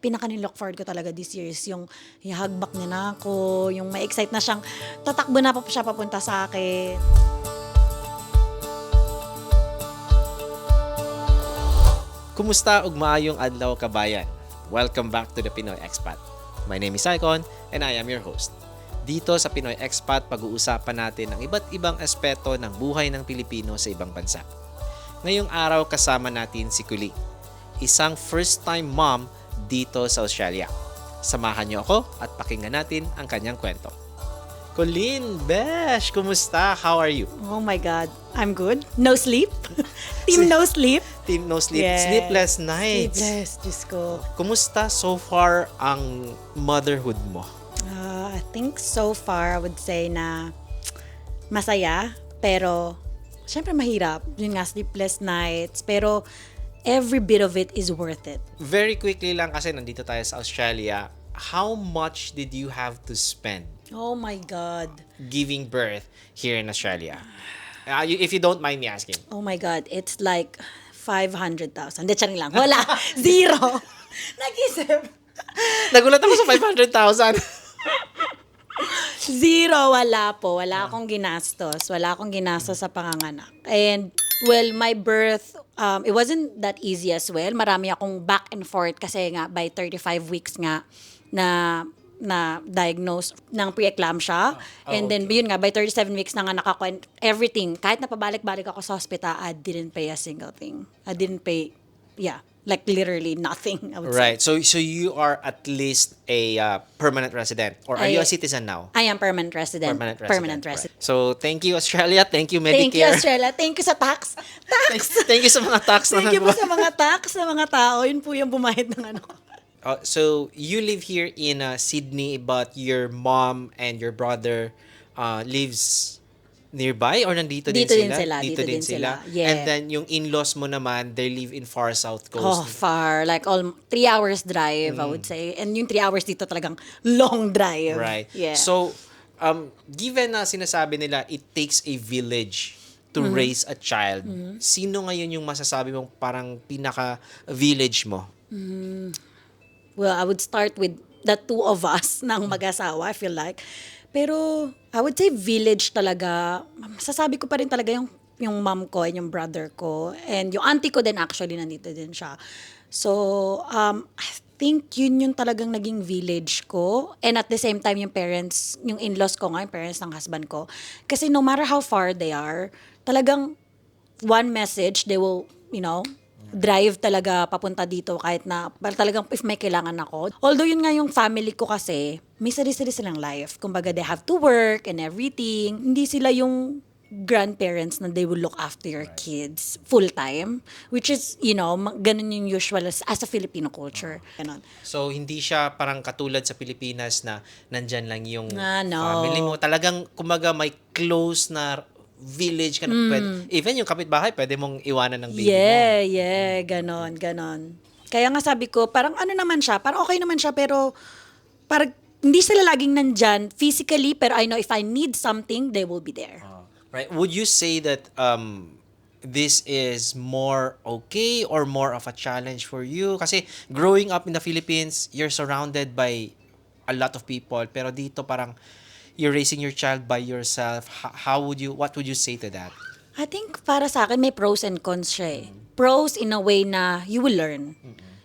Pinaka-ni-look forward ko talaga this year is yung i-hug niya na ako, yung ma-excite na siyang tatakbo na siya papunta sa akin. Kumusta ug maayong adlaw kabayan? Welcome back to the Pinoy Expat. My name is Icon and I am your host. Dito sa Pinoy Expat, pag-uusapan natin ang iba't ibang aspeto ng buhay ng Pilipino sa ibang bansa. Ngayong araw kasama natin si Kuling, isang first-time mom dito sa Australia. Samahan niyo ako at pakinggan natin ang kanyang kwento. Colleen, Besh, kumusta? How are you? Oh my God, I'm good. No sleep. Team no sleep. Team no sleep. Yes. Sleepless nights. Sleepless, Diyos ko. Kumusta so far ang motherhood mo? I think so far, I would say na masaya, pero syempre mahirap. Yun nga, sleepless nights. Pero every bit of it is worth it. Very quickly lang kasi nandito tayo sa Australia. How much did you have to spend Oh my God. giving birth here in Australia? If you don't mind me asking. Oh my God, it's like 500,000. Hindi, charing lang. Wala. Zero. Nag-isip. Nagulat ako sa 500,000. Zero, wala po. Wala akong ginastos. Wala akong ginastos sa panganganak. And, well, my birth, it wasn't that easy as well. Marami akong back and forth kasi nga by 35 weeks nga na diagnose ng preeclampsia. And then, yun nga, by 37 weeks na nga ako and everything. Kahit napabalik-balik ako sa hospital, I didn't pay a single thing. I didn't pay, like literally nothing, I would say. Right. So you are at least a permanent resident, or are you a citizen now? I am permanent resident. Permanent Right. resident. So thank you Australia, thank you Medicare. Thank you, Australia. Thank you sa tax. Thank you sa mga tax na Thank you po nagawa. sa mga tax, sa mga tao. Yun po yung bumayad ng ano. So you live here in Sydney, but your mom and your brother lives nearby, or nandito Dito din din sila? sila, dito din sila. Yeah. And then yung in-laws mo naman, they live in far south Oh, coast. far. Like 3 hours drive, I would say. And yung 3 hours dito talagang long drive. Right. Yeah. So, given na sinasabi nila, it takes a village to Mm-hmm. raise a child, sino ngayon yung masasabi mong parang pinaka-village mo? Well, I would start with the two of us ng mag-asawa, I feel like. Pero, I would say village talaga. Masasabi ko pa rin talaga yung mom ko and yung brother ko. And yung auntie ko din actually, nandito din siya. So, I think yun yung talagang naging village ko. And at the same time, yung parents, yung in-laws ko nga, yung parents ng husband ko. Kasi no matter how far they are, talagang one message, they will, drive talaga papunta dito kahit na talagang if may kailangan ako. Although yun nga yung family ko kasi, may sarili-sarili silang life. Kumbaga they have to work and everything. Hindi sila yung grandparents na they will look after your kids full-time. Which is, ganun yung usual as a Filipino culture. Ganon. So, hindi siya parang katulad sa Pilipinas na nandyan lang yung No. family mo. Talagang, kumaga, may close na village ka na pwede. Even yung kapitbahay, pwede mong iwanan ng baby mo. Yeah, ganon. Kaya nga sabi ko, parang ano naman siya, parang okay naman siya, pero parang hindi sila laging nandyan physically, pero I know if I need something, they will be there. Right. Would you say that this is more okay or more of a challenge for you? Kasi growing up in the Philippines, you're surrounded by a lot of people, pero dito parang you're raising your child by yourself. What would you say to that? I think para sa akin, may pros and cons siya eh. Pros in a way na you will learn.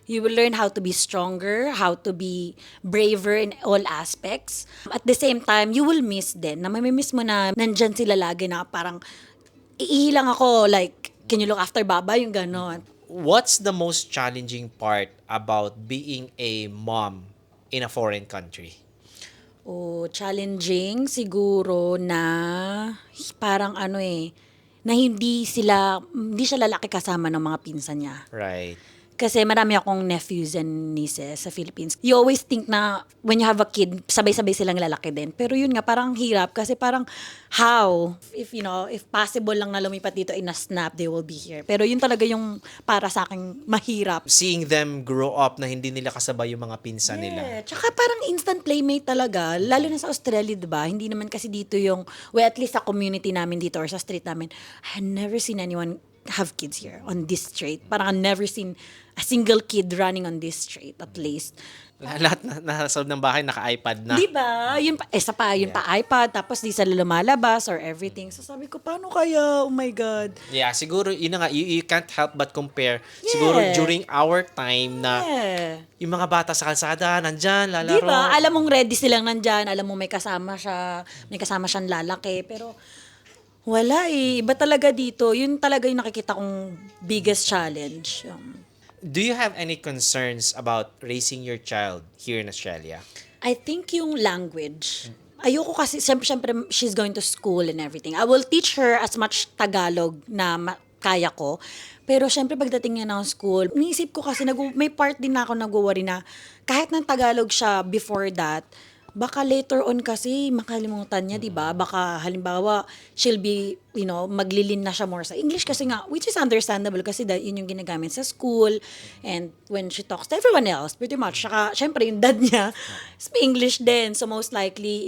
You will learn how to be stronger, how to be braver in all aspects. At the same time, you will miss din. Na mamimiss mo na nandyan sila lagi na parang iilang ako, like, can you look after Baba? Yung ganon. What's the most challenging part about being a mom in a foreign country? Challenging siguro na parang na hindi siya lalaki kasama ng mga pinsan niya. Right. Kasi marami akong nephews and nieces sa Philippines. You always think na when you have a kid, sabay-sabay silang lalaki din. Pero yun nga, parang hirap kasi parang how? If possible lang na lumipat dito in a snap, they will be here. Pero yun talaga yung para sa akin mahirap. Seeing them grow up na hindi nila kasabay yung mga pinsan nila. Tsaka parang instant playmate talaga. Lalo na sa Australia, diba? Hindi naman kasi dito at least sa community namin dito or sa street namin, I had never seen anyone have kids here on this street. Parang I've never seen a single kid running on this street at least. Lahat na nasa loob ng bahay naka-iPad na. Di ba? Yun pa, yun pa iPad, tapos di sila lumalabas or everything. So sabi ko, paano kaya? Oh my God. Yeah, siguro yun na nga, you can't help but compare. Siguro during our time na yung mga bata sa kalsada, nandyan, lalaro. Di ba? Alam mong ready silang nandyan, alam mong may kasama siyang lalaki, pero wala eh. Iba talaga dito. Yun talaga yung nakikita kong biggest challenge. Do you have any concerns about raising your child here in Australia? I think yung language. Ayoko kasi, siyempre, she's going to school and everything. I will teach her as much Tagalog na kaya ko. Pero syempre, pagdating niya ng school, iniisip ko kasi, may part din na ako nag-worry na kahit ng Tagalog siya before that, baka later on kasi makalimutan niya, di ba? Baka halimbawa, she'll be, maglilin na siya more sa English kasi nga, which is understandable kasi yun yung ginagamit sa school and when she talks to everyone else, pretty much. Saka, syempre, yung dad niya, speak English din. So, most likely,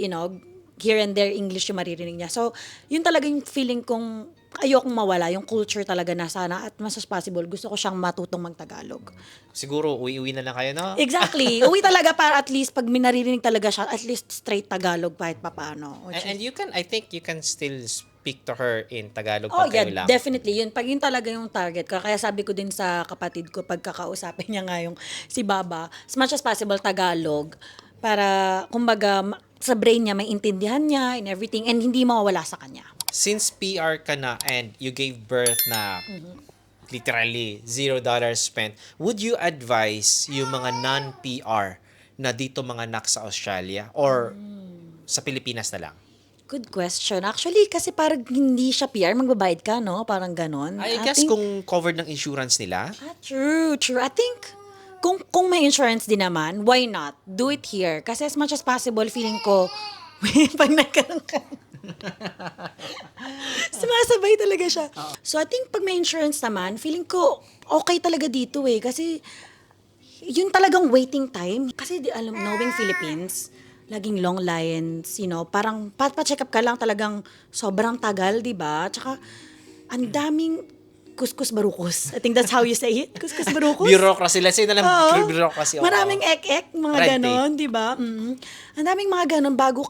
here and there, English yung maririnig niya. So, yun talaga yung feeling kong ayokong mawala, yung culture talaga na sana at mas as possible, gusto ko siyang matutong mag-Tagalog. Siguro, uwi-uwi na lang kayo, no? Exactly. Uwi talaga para at least pag minaririnig talaga siya, at least straight Tagalog kahit papaano. And I think you can still speak to her in Tagalog Oh pag yeah, kayo lang. definitely. Yun talaga yung target ko. Kaya sabi ko din sa kapatid ko, pagkakausapin niya nga yung si Baba, as much as possible Tagalog, para kumbaga sa brain niya, may intindihan niya and everything, and hindi mawawala sa kanya. Since PR ka na and you gave birth na literally $0 spent, would you advise yung mga non-PR na dito mga anak sa Australia or sa Pilipinas na lang? Good question. Actually, kasi parang hindi siya PR, magbabayad ka, no? Parang ganon. I guess kung covered ng insurance nila. True. I think, kung may insurance din naman, why not? Do it here. Kasi as much as possible, feeling ko, pag nagkaroon ka, sumasabay talaga siya. So, I think pag may insurance naman, feeling ko, okay talaga dito eh. Kasi, yun talagang waiting time. Kasi, knowing Philippines, laging long lines, parang pa-check up ka lang talagang sobrang tagal, di ba? Tsaka, ang daming kuskus barukos. I think that's how you say it. Kuskus barukos. Bureaucracy. Let's say na lang bureaucracy. Maraming ek-ek, mga Red ganon, di ba? Ang daming mga ganon bago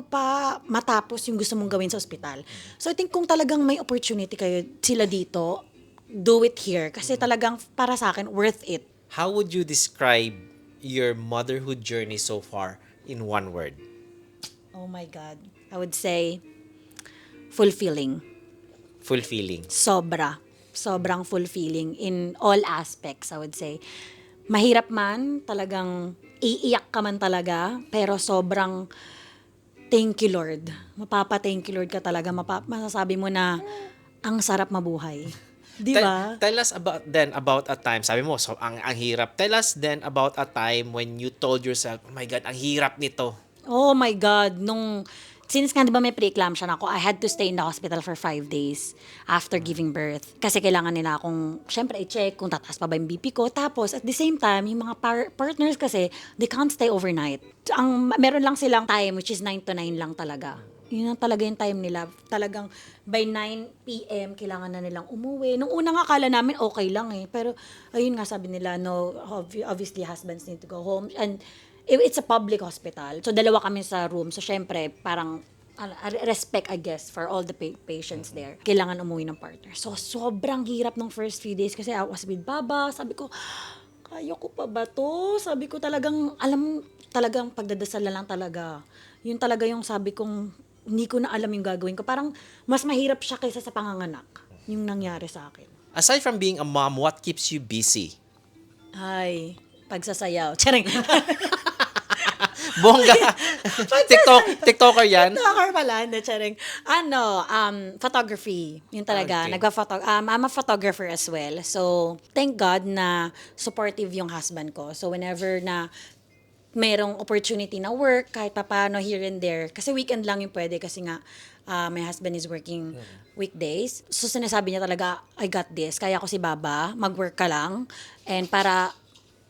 pa matapos yung gusto mong gawin sa ospital. So I think kung talagang may opportunity kayo sila dito, do it here. Kasi talagang para sa akin, worth it. How would you describe your motherhood journey so far in one word? Oh my God. I would say, fulfilling. Fulfilling. Sobrang fulfilling in all aspects, I would say. Mahirap man, talagang iiyak ka man talaga, pero sobrang thank you Lord. Mapapa-thank you Lord ka talaga. Masasabi mo na ang sarap mabuhay. Di ba? Tell us about a time, sabi mo, so ang hirap. Tell us then about a time when you told yourself, oh my God, ang hirap nito. Oh my God, since nga, di ba may pre-eclampsia na ako, I had to stay in the hospital for 5 days after giving birth. Kasi kailangan nila akong, syempre, i-check kung tataas pa ba yung BP ko. Tapos, at the same time, yung mga partners kasi, they can't stay overnight. Meron lang silang time, which is 9 to 9 lang talaga. Yun ang talaga yung time nila. Talagang, by 9 p.m., kailangan na nilang umuwi. Nung una nga, akala namin okay lang eh. Pero, ayun nga, sabi nila, no, obviously, husbands need to go home. And, it's a public hospital. So, dalawa kami sa room. So, syempre, parang respect, I guess, for all the patients there. Kailangan umuwi ng partner. So, sobrang hirap ng first few days kasi I was with Baba. Sabi ko, kaya ko pa ba to? Sabi ko talagang, talagang pagdadasal na lang talaga. Yun talaga yung sabi kong, hindi ko na alam yung gagawin ko. Parang, mas mahirap siya kaysa sa panganganak. Yung nangyari sa akin. Aside from being a mom, what keeps you busy? Ay, pagsasayaw. Charing. Bongga. TikToker yan? TikToker pala, hindi, charing. Photography. Yun talaga. Okay. I'm a photographer as well. So, thank God na supportive yung husband ko. So, whenever na merong opportunity na work, kahit paano here and there. Kasi weekend lang yung pwede kasi nga my husband is working weekdays. So, sinasabi niya talaga, I got this. Kaya ko si Baba, mag-work ka lang. And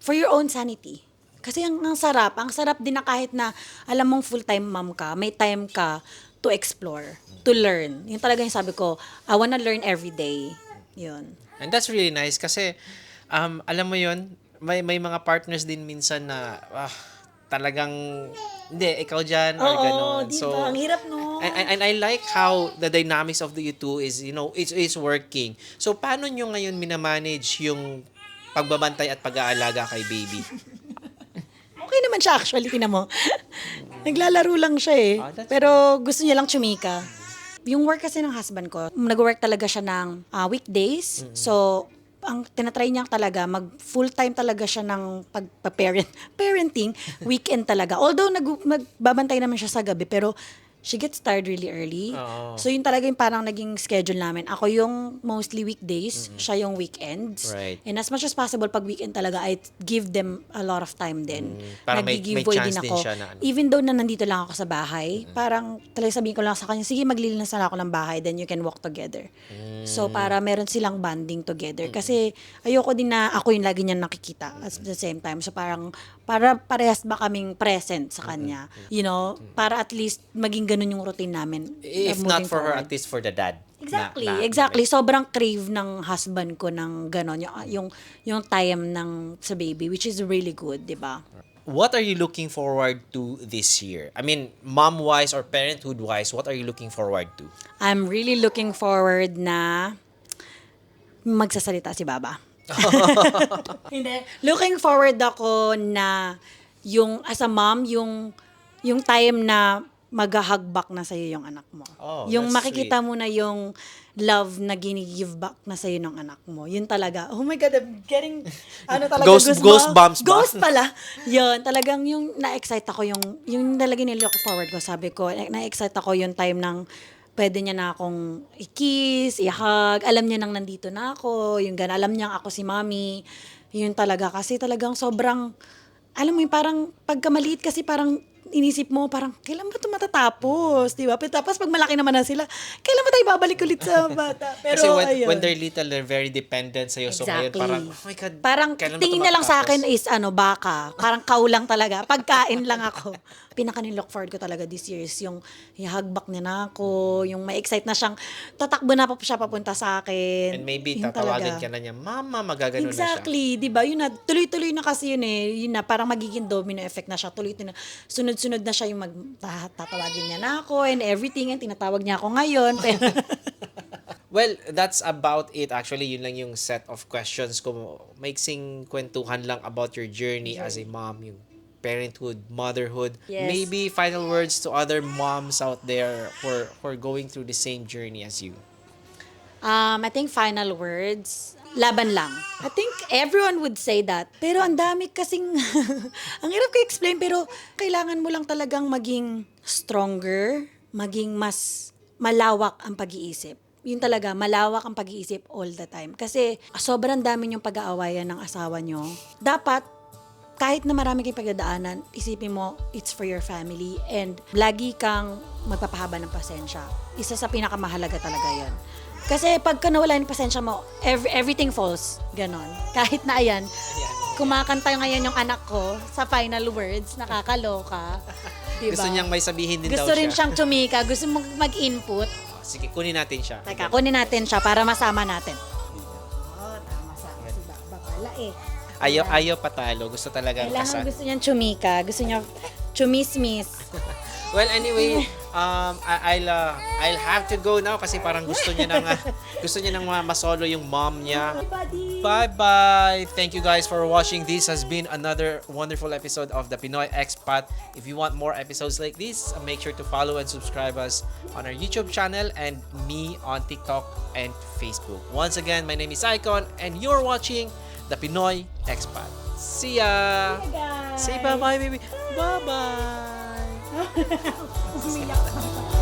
for your own sanity. Kasi ang sarap din na kahit na alam mong full-time mom ka, may time ka to explore, to learn. Yun talaga yung sabi ko, I wanna learn every day. Yun. And that's really nice kasi alam mo yun, may mga partners din minsan na talagang hindi, ikaw dyan or gano'n. Di ba? Ang hirap, no? And I like how the dynamics of the you two is, it's working. So, paano nyo ngayon minamanage yung pagbabantay at pag-aalaga kay baby? Okay naman siya actually, tinan mo. Naglalaro lang siya eh. Pero gusto niya lang tsumika. Yung work kasi ng husband ko, nag-work talaga siya ng weekdays. So, ang tinatry niya talaga, mag-full-time talaga siya ng parenting, weekend talaga. Although magbabantay naman siya sa gabi, pero she gets tired really early. Oo. So, yun talaga yung parang naging schedule namin. Ako yung mostly weekdays, siya yung weekends. Right. And as much as possible, pag weekend talaga, I give them a lot of time din. Para may Nag-giveaway chance din siya na ano. Even though na nandito lang ako sa bahay, parang talagang sabihin ko lang sa kanya, sige, maglilinis na ako ng bahay, then you can walk together. So, para meron silang bonding together. Kasi, ayoko din na ako yung lagi niya nakikita at the same time. So, parang, para parehas ba kaming present sa kanya? You know? Para at least maging ganun yung routine namin. If not moving for her, forward. at least for the dad. Exactly. Sobrang crave ng husband ko ng gano'n. Yung time ng sa baby, which is really good, di ba? What are you looking forward to this year? I mean, mom-wise or parenthood-wise, what are you looking forward to? I'm really looking forward na magsasalita si Baba. Hindi. Looking forward ako na yung as a mom, yung time na mag-hug back na sa'yo yung anak mo. Oh, yung that's makikita sweet. mo na yung love na gini-give back na sa'yo ng anak mo. Yun talaga. Oh my God, I'm getting, talaga, Ghost bumps ba? Ghost pala. Yun, talagang yung na-excite ako yung talaga nilook forward ko. Sabi ko, na-excite ako yung time ng pwede niya na akong i-kiss, i-hug. Alam niya nang nandito na ako. Yung gana, alam niya ako si mommy. Yun talaga. Kasi talagang sobrang, alam mo yung parang pagkamaliit kasi parang inisip mo, parang, kailan ba ito matatapos? Diba? Pero tapos pag malaki naman na sila, kailan ba tayo babalik ulit sa bata? Pero, Kasi ayun. when they're little, they're very dependent sa'yo. So ngayon, parang, oh my God, Parang kailan ba ito tingin na lang sa matatapos? akin is baka. Parang cow lang talaga. Pagkain lang ako. Pinaka ni look forward ko talaga this year is yung i-hug back niya na ako, yung may excite na siyang tatakbo na pa siya papunta sa akin. And maybe Yun tatawagan talaga. ka na niya, Mama, magagano na siya. Exactly, 'di ba? Yun na tuloy-tuloy na kasi yun eh. Yun na parang magiging domino effect na siya. Tuloy-tuloy na. Sunod-sunod na siya yung tatawagin niya na ako and everything and tinatawag niya ako ngayon. Pero Well, that's about it. Actually, yun lang yung set of questions ko. Maiksing kwentuhan lang about your journey as a mom, yung parenthood, motherhood. Yes. Maybe final words to other moms out there who are going through the same journey as you. I think final words, laban lang. I think everyone would say that. Pero ang dami kasing, ang hirap ko explain, pero kailangan mo lang talagang maging stronger, maging mas malawak ang pag-iisip. Yun talaga, malawak ang pag-iisip all the time. Kasi sobrang dami yung pag-aawayan ng asawa nyo. Dapat, kahit na marami kayong pagdadaanan, isipin mo, it's for your family and lagi kang magpapahaba ng pasensya. Isa sa pinakamahalaga talaga yan. Kasi pagka nawala yung pasensya mo, everything falls. Ganon. Kahit na ayan, kumakanta ngayon yung anak ko sa final words, nakakaloka. Diba? Gusto niyang may sabihin din daw Gusto siya. rin siyang tumika, gusto mag-input. Sige, kunin natin siya. Teka, kunin natin siya para masama natin. Oh, tama sa si Baba pala eh. Ayaw patalo. Gusto talaga Kailangan kasal. gusto niyang chumika. Gusto niya chumismis. Well, anyway, I'll have to go now kasi parang gusto niya nang masolo yung mom niya. Bye-bye. Thank you guys for watching. This has been another wonderful episode of the Pinoy Expat. If you want more episodes like this, make sure to follow and subscribe us on our YouTube channel and me on TikTok and Facebook. Once again, my name is Icon and you're watching the Pinoy Expat. See ya! Guys. Say bye-bye, baby. Bye-bye! Umiyak.